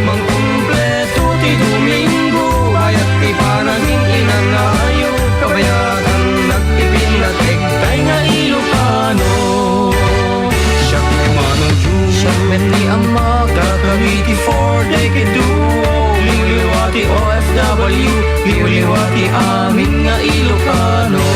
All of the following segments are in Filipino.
Mangkumpleto ti Domingo, bayat ti panaging inanayo, kabayatan nagpipinatig, tay nga Ilocano. Siyak ni Manong June, siyak met ni Ama, kakawiti for decade duo, liwaliwati OFW, liwaliwati amin nga Ilocano.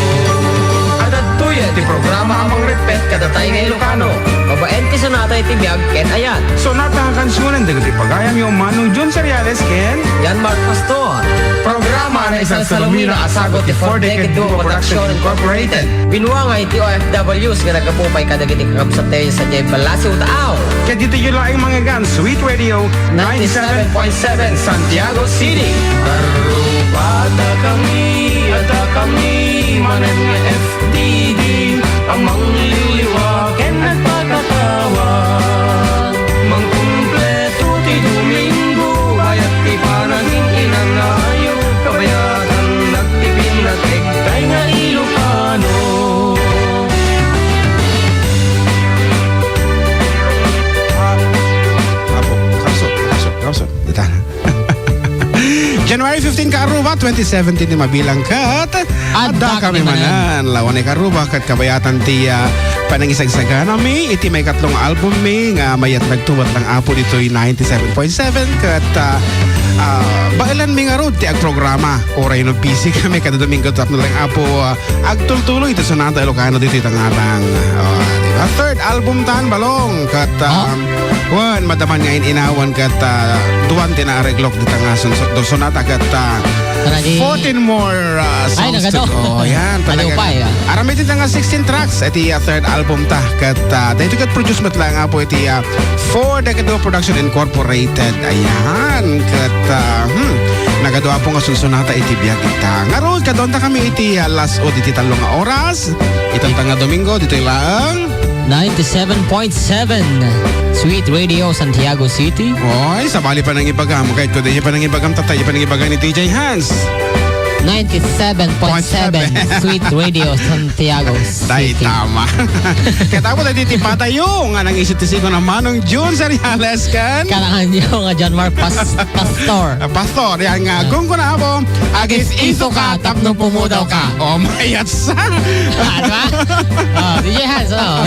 Ti programa amang repet kada tayo nga Ilocano. Babaen ti sonata iti biyag ken ayan. Sonata ang kansunan dagiti pagayam yung Manong June Seriales ken Yan Mark Pastor. Programa na isang Salomina asagot ti 4-decade duo production incorporated. Binuangay ti OFWs nga nagapupay kadagiti kakabsatay sa Jay Balasi Utaaw. kaya dito yun lang mga gan Sweet Radio 97.7 Santiago City. Arubada kami, ada kami, manan nga FDD, amang liliwaken at pagkatawag. Mangkumpleto ti Domingo, bayat ti panaging inanayo, kabayatan nagpipinatig, tay nga Ilocano. Kapso dita January 15 ka Aruba 2017 ni mabilang kat adda kami manan lawan ni Karuba kat kabayatan ti panangisagsagan nami iti may katlong album mi nga mayat nagtuwat lang apo dito'y 97.7 kat bailan mi nga rod ti ag programa oray no busy kami kada Domingo tap na lang apo agtultuloy ito sonata Ilocano dito itangatang diba? Third album tan balong kat wan madaman nga inawan kat duwan tinareglok dito nga sonata kat 14 more songs to go. Yan talaga. Arami dito nga 16 tracks iti third album ta kat dito kat produce mat lang apo iti 4-decade production incorporated. Ayan kat nagaduwa po nga sunsunata iti biyag ita. Nga kadon ta kami iti last o iti talong nga oras. Itong nga Domingo dito lang 97.7 Sweet Radio Santiago City. Oy, sabali pa nang ibagam. Kahit ko din pa nang ibagam tatay, pa nang ibagam ni DJ Hans. 97.7 Sweet Radio Santiago Dahil City. tama. Kaya tapo tayo titipata yung nga nang isip-tisigo ng Manong June Seriales kan. Kalangan niyo nga John Mark Pastor. Pastor, yan nga. Kung ko na po, agis iso ka, tapno pumudaw ka. Oh my yatsa. Diba? DJ Hans, ano?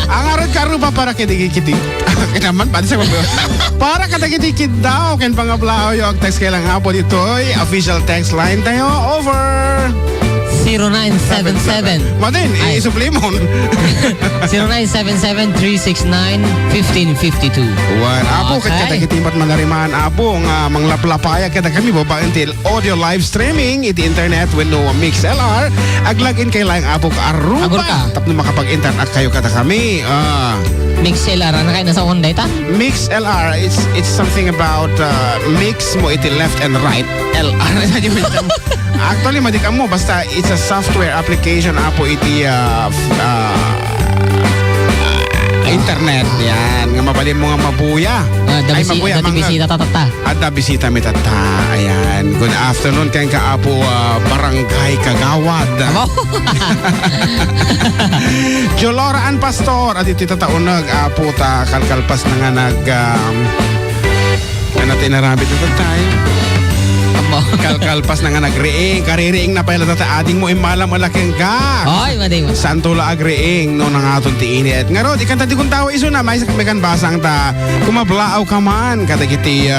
Ang arad karuba para kitikiti. Kinaman, pati sa mga. Para katakitikit daw, ken pangablao yung text kailang hapon ito'y official text line tayo over 0977 Madin, isuplimon 0977-369-1552. Wan, apo, katikitimpat manariman apo, nga manglaplapaya kita kami baba until audio live streaming iti internet with no MixLR aglagin kay lang apo ka Aruba tapno makapag-internet kayo kata kami MixLR, ano kayo nasa Honda ita? MixLR, it's something about mix mo iti left and right LR. Actually, madikam mo, basta it's a software application apo iti internet. Yan, nga mabalin mo nga mabuya. Mabuya, bisita tatata. Ada bisita mi tata. Ayan, good afternoon kayong kaapo Barangay Kagawad. Joloraan Pastor at iti tataunag apo ta kalkalpas na nga na tinarabit na tayo. Kalkalpas na nga nagreeng kaririing na pala tata ading mo imala malaking ka. Oy, mading. Santula agreeng no nang aton ti init. Nga rod ikanta di kung tawa iso na may sakamikan basang ta kumablaaw ka man kadagiti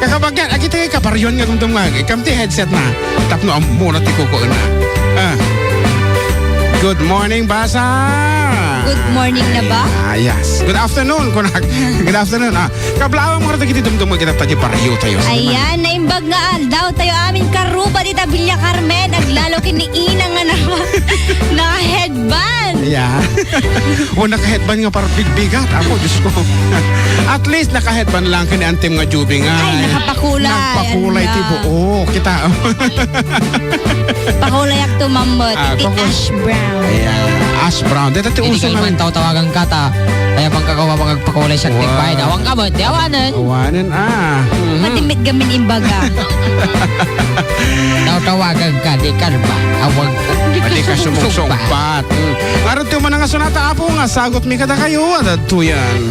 kakabagyan akiti kaparyon nga kumtumag ikamti headset na tapno muna ti kuko na. Good morning basa. Good morning na ba? Yes. Good afternoon, kunak. Good afternoon. Kablawang mga tagiti dumdumag kita tayo pariyo tayo. Ayan, naimbag nga aldaw tayo amin karuba dita Villa Carmen. Naglalo kiniinang nga naman. Naka-headband. Yeah. O naka-headband nga para bigbigat. Ako, Diyos ko. At least naka-headband lang kini antim nga jubi nga. Ay, nakapakulay. Nakapakulay ti buo. Kita. Pakulay ak tumambot. Iti ash brown. Ayan. Ash brown. Dito ti Hindi uso ka man nga. tawagan ka ta. Kaya pang kakawa pagpakulay siya Wow. tigbayad. Awang ka ba? Di awanan. Awanan Matimit gamin imbaga. Tawagan ka, di ka ba? Awang ka. Pati ka sumuksungpat. Ngaron ti mo na nga sunata apo nga. Sagot mi kada kayo. At tuyan.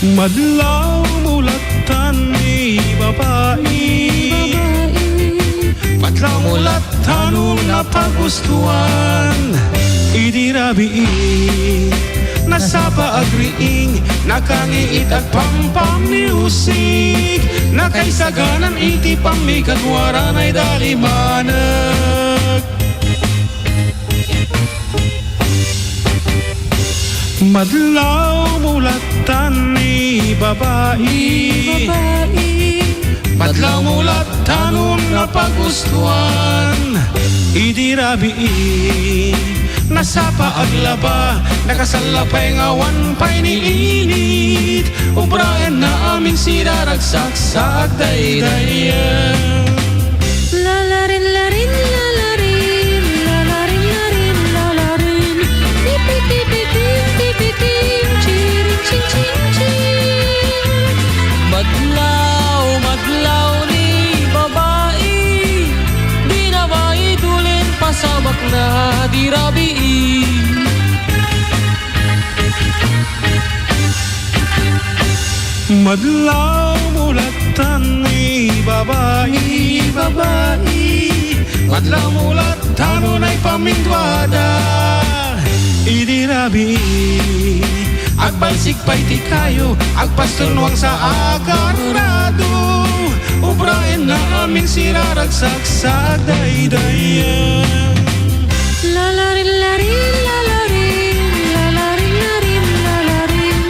Madlaw mulatan ni babae, madlaw mulatan na pagustuhan, idirabi nasapa agriing, nakangiit at pampam ni usig, nakaisaganan iti pamikatwaran ay dalimanag. Madlaw mulatan ni babae, madlaw mulatan na pagustuhan, idirabi nasapa aglaba, nakasalapay ngawan pa'y niinit, ubrayan na aming siraragsak sa agdaydayan. Lalarin, larin, lalarin, lalarin, larin, lalarin. Tipi-tipi-tim, tipi-tim, chirin, ching, ching, ching. Madlaw, madlaw ni babae, di na maitulin pasabak na dirabi. Madlaw mulatan ni babae, madlaw mulatan ay pamindwada, idirabi agbalsik pa'y ti kayo, agpastunwang sa agarado, ubrain na aming siraragsak sa daydayan. Lalarin, larin, lalarin, lalarin, larin, lalarin.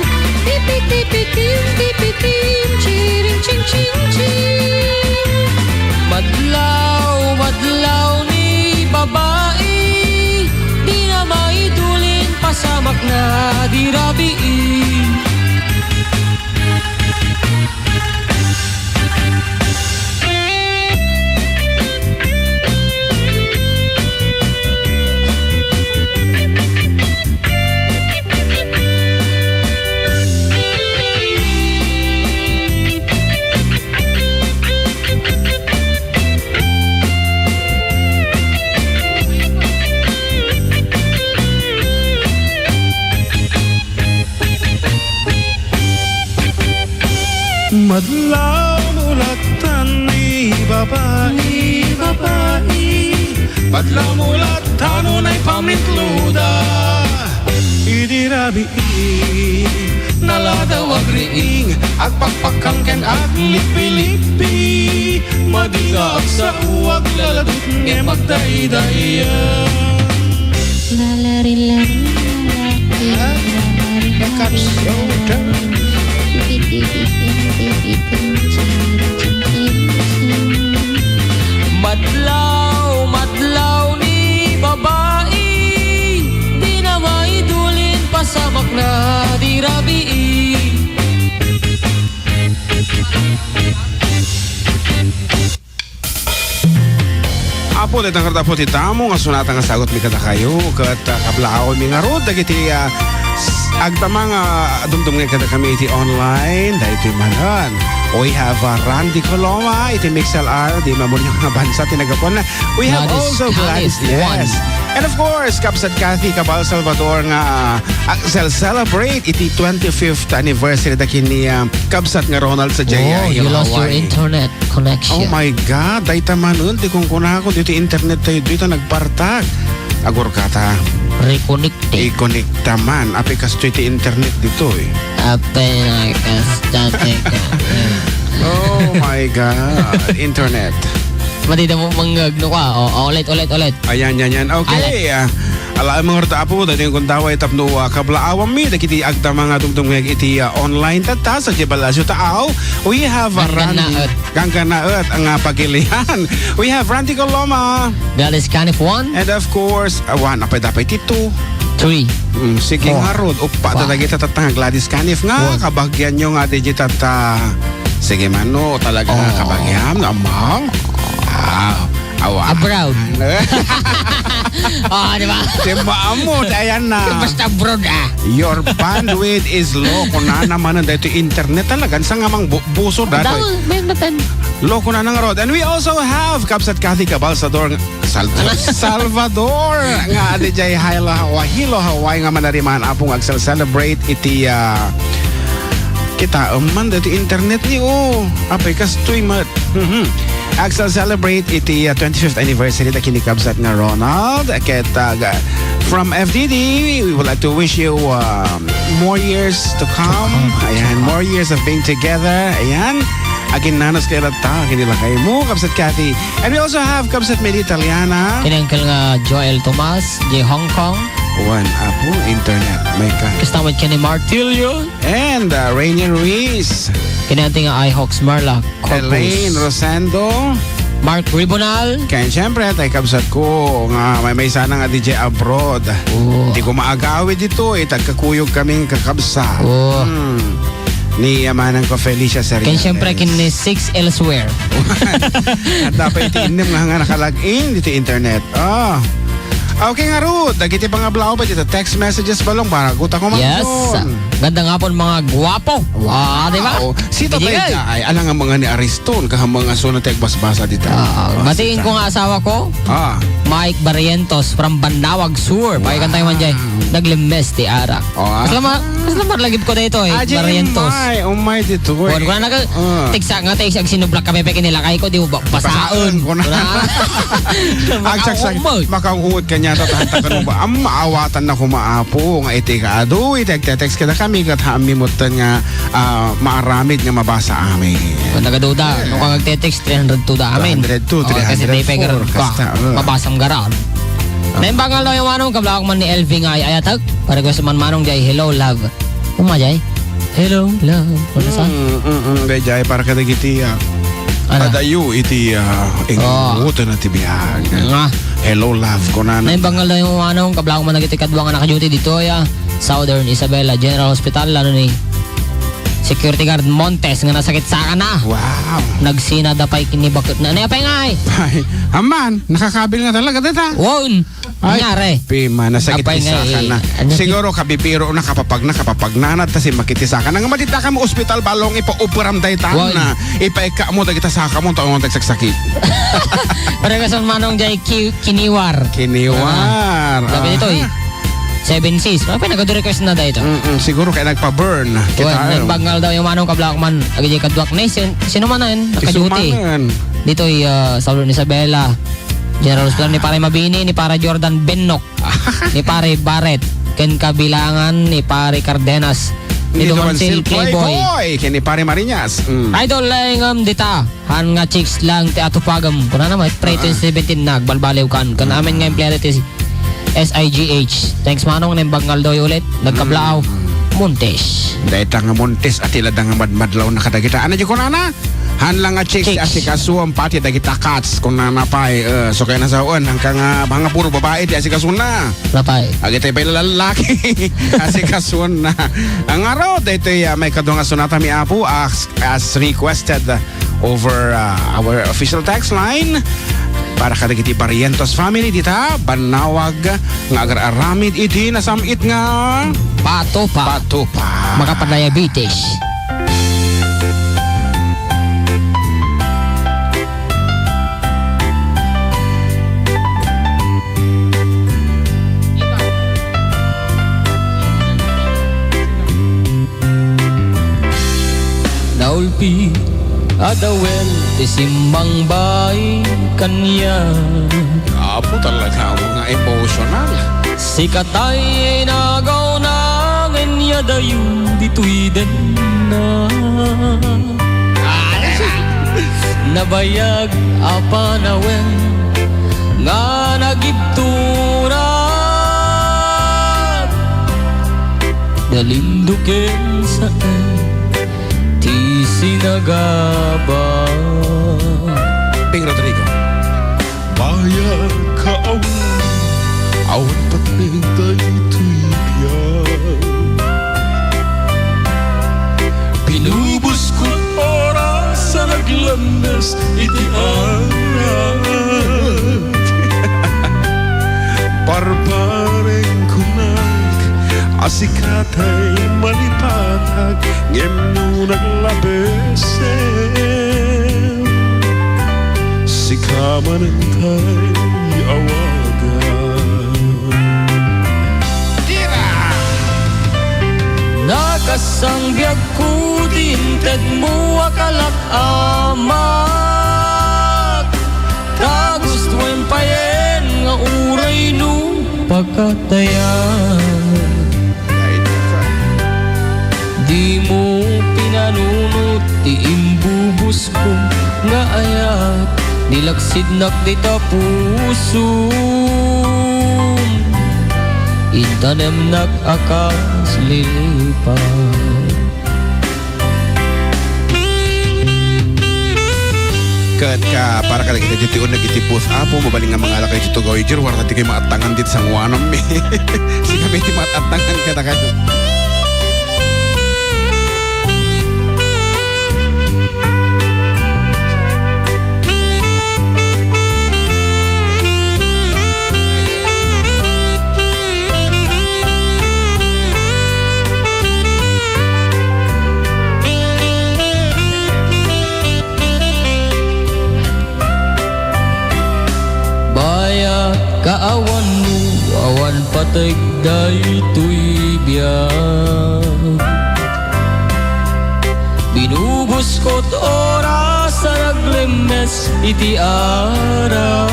Tipi-tipi-tim, tipi-tim, chirin, ching, ching, ching. Madlaw, madlaw ni babae, di na maitulin pasamak na dirabi. Madlaw mulatan ni babae, madlaw mulatan ay pamintluda, idirabi naladaw agriing, agpakpakang ken aglipi-lipi, madigaag sa uwag laladot nge magdaydayan. Lalarin, larin, lalarin, lalarin, Becomes your turn. tipi-tipi-tim, tipi-tim, chirin, ching, ching, ching. Madlaw, madlaw ni babae, di na maitulin pasamak na dirabi. Apo, datang karta po ti tamo, nga sunata nga sagot mi kada kayo, kat kablao mi nga rod, dagiti agtama nga dumdum nga kada kami iti online, dahil iti manan. We have Randy Coloma, iti MixLR, di mamulyo nga bansa, tinagapon na. We have Gladys also Callis, Gladys, yes. And of course, Kapsat Kathy Cabal Salvador nga celebrate iti 25th anniversary da kini Kapsat nga Ronald sa Jaya. Oh, you lost your Hawaii. internet connection. Oh my God, dahil taman di kung kunako dito internet tayo dito nagpartag. Agor kata, Reconnected. i-connect man. Api kasto iti internet dito eh. Oh my God, internet. Matita mo manggagno ka. Ulit. Ayan. Okay. Alam mga rata po, dahil yung kuntawa itap no kablaawang mi, dahil iti agta mga tungtong iti online tata sa Jibalasyo Taaw. We have Randy. Gangkanaot ang pagilihan. We have Randy Coloma. Gladys Canif 1. And of course, awan, apay dapat ito. 3. Sige Four. nga Rod, upa Five. talaga tatang Gladys Canif nga, kabagyan nyo nga digitata. Sige mano, talaga kabagyan, amang. Awa. Abroad. Di ba? Mo, ayan na. Basta abroad Your bandwidth is low. Kung na naman ang dito internet talaga, sa nga mang buso dato. May matan. Loko na ng Rod. And we also have Kapsat Kathy Cabalsador Salvador nga DJ Hilo Hawaii nga manariman apong celebrate iti kita man dito internet ni apay kastoy mat. Axel celebrate iti 25th anniversary na kinikabsat nga Ronald. Ket from FDD, we would like to wish you more years to come. Ayan, more years of being together. Ayan. Agin nanos kay Lata, kinila kay mo, Kapsat Kathy. And we also have Kapsat Medi Italiana. Kinangkal nga Joel Tomas, J. Hong Kong. One apo, internet. May ka. Kastamad ka ni Martilio. And Rainier Ruiz. Kinanti nga iHawks Marla. Elaine Rosando. Mark Ribonal. Kaya siyempre, tayo Kapsat ko nga may sana nga DJ abroad. Hindi ko maagawid dito tagkakuyog kaming kakabsa. Ni Amanang ko Felicia Seriales. Kaya siyempre kini 6 elsewhere. At dapat itiinim nga nakalagin dito internet. Okay nga Ruth, nagiti pa nga blaw ba dito text messages ba lang para guta ko Yes. Ganda nga po mga guwapo. Di ba? Sito ba Hindi ay alang nga mga ni Ariston kahang mga sunod basa dito. Batiin ko nga asawa ko. Mike Barrientos from Banawag Sur. Pakikan tayo man dyan. Naglimes ti Ara. Maslamar lagip ko dito Barrientos. Umay dito. Kung na tigsa nga tayo sinublak kami pekin nila kay ko di mo basaon. Agsak makaungod kanya tatantan mo ba ang maawatan na kumaapo nga iti ka ado text ka na kami kat hamimutan nga maaramid nga mabasa amin. Kung nagaduda nung kang nagte-text 302 da amin. 302, Kasi di pegar 304 mabasang garad. Naimbang nga yung manong kablak man ni Elving ay ayatag. Para ko sa manong jay hello love. Umajay. Hello love. Ano sa? Bejay para ka nagiti adayo iti ingutan na tibiyag. Hello love ko na. Naimbang nga yung manong kablak man nagiti kadwa nga naka-duty dito Southern Isabela General Hospital lalo ni Security Guard Montes nga nasakit sa na. Wow. Nagsina da pay kinibakot na. Napay nga Ay, aman, nakakabil nga talaga dita. Wow. Nangyari. Pima, nasakit Apay nga, isa ka na. Siguro kabibiro na kapapag nanat kasi makitisa ka. Nang matita ka mo ospital balong ipa-operam daytan na. Ipaika mo dagita sa ka mo taong tagsakit. Pero kasi manong jay kiniwar. Kiniwar. Sabi nito 7Cs. Ano pa nag-request na dahito? Siguro kaya nagpa-burn. Nagbangal daw yung manong kablak man. Agad yung kadwak na sino man na yun? Naka-duty. Dito Southern Isabela. General Hospital ni Pare Mabini, ni Pare Jordan Bennock, ni Pare Barrett, Ken Kabilangan, ni Pare Cardenas, ni Dumansil Playboy. Ni Pare Marinas. Idol lang dita. Han nga chicks lang ti atupagam. Kuna naman, pre 2017 nagbalbaliw kan. Kan amin nga empleyado ti SIGH. Thanks manong ng bangal daw ulit. Nagkablaaw. Montes. Dahil nga Montes at ila nga madmadlaw na kadagita. Ano dyan ko na? Han lang nga chicks at si kasuang pati dagita cats kung nanapay. So kaya nasaan hanggang mga puro babae di asikasun na. Napay. Agitay pa lalaki. Asikasun na. Ang araw, dito may kadong sunata mi apo as requested over our official text line. Para kadagiti Barrientos family dita Banawag nga agar-aramid iti nasamit nga Pato pa. Makapadiabetes. Naulpi adawel ti simbang bay kanya. Apo talaga mo nga emotional. Si katay nagaw na nganya dayo dito'y den na. Nabayag apanawen nga nagibturat. Dalindukin sa ti sinagaba. Ping Rodrigo. Bayag ka awon. Awon Pinubos ko't oras sa naglandas iti arat Parbareng kunak asikatay malipatag ngem no naglabesen si kamanentay awagan Nakasangbyag ko tinted mo akalak amat Kagustuin payen nga uray no pagkatayan Di mo pinanunot ti imbubus ko nga ayat Nilaksid nak dita puso Intanem nak akas lilipan Kat ka para ka kita jitiun na gitipos apo mabaling nga mga alakay dito gawin jir warna di kayo maatangan dit sang wanam me si kami di maatangan kata kayo Kaawan mo, awan patay daytoy biyak Binubos ko't oras sa naglemes iti arap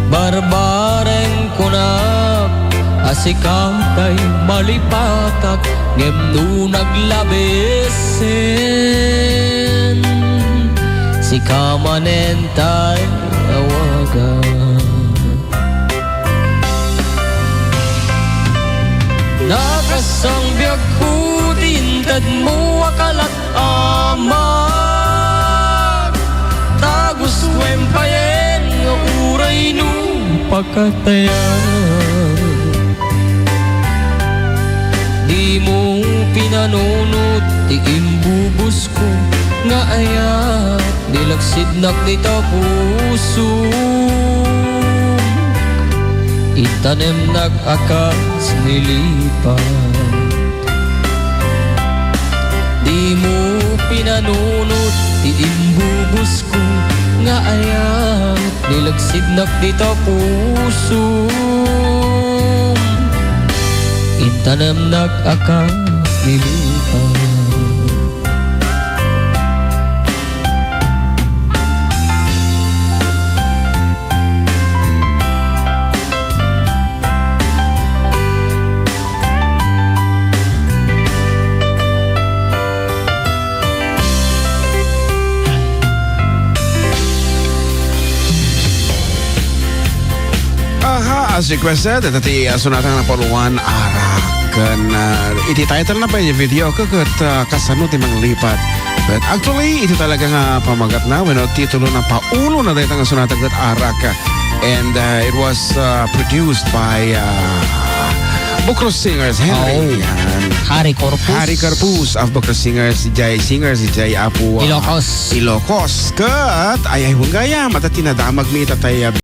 Barbareng kunak asikatay malipatak ngem no naglabesen si kamanentay awagan Nakasangbyag ko tintad mo akalat amat Tagustuin payen nga uray no pagkatayan Di mo pinanunot ti imbubus ko nga ayat Nilaksid nak dita puso Itanem nag-akas nilipan Di mo pinanunot ti imbubus ko nga ayat Nilaksid nak dita puso Itanem nag-akas nilipan as requested at iti sunatan na poluan arakan iti title na pa yung video kagat kasano ti manglipat but actually iti talaga nga pamagat na when titulo na paulo na dito nga sunatan kat araka and it was produced by Bukros Singers Henry Harry Corpus Harry Corpus of Bukros Singers si Jay Apu Ilocos Ilocos kat ayay hunggaya mata tinadamag mi tatay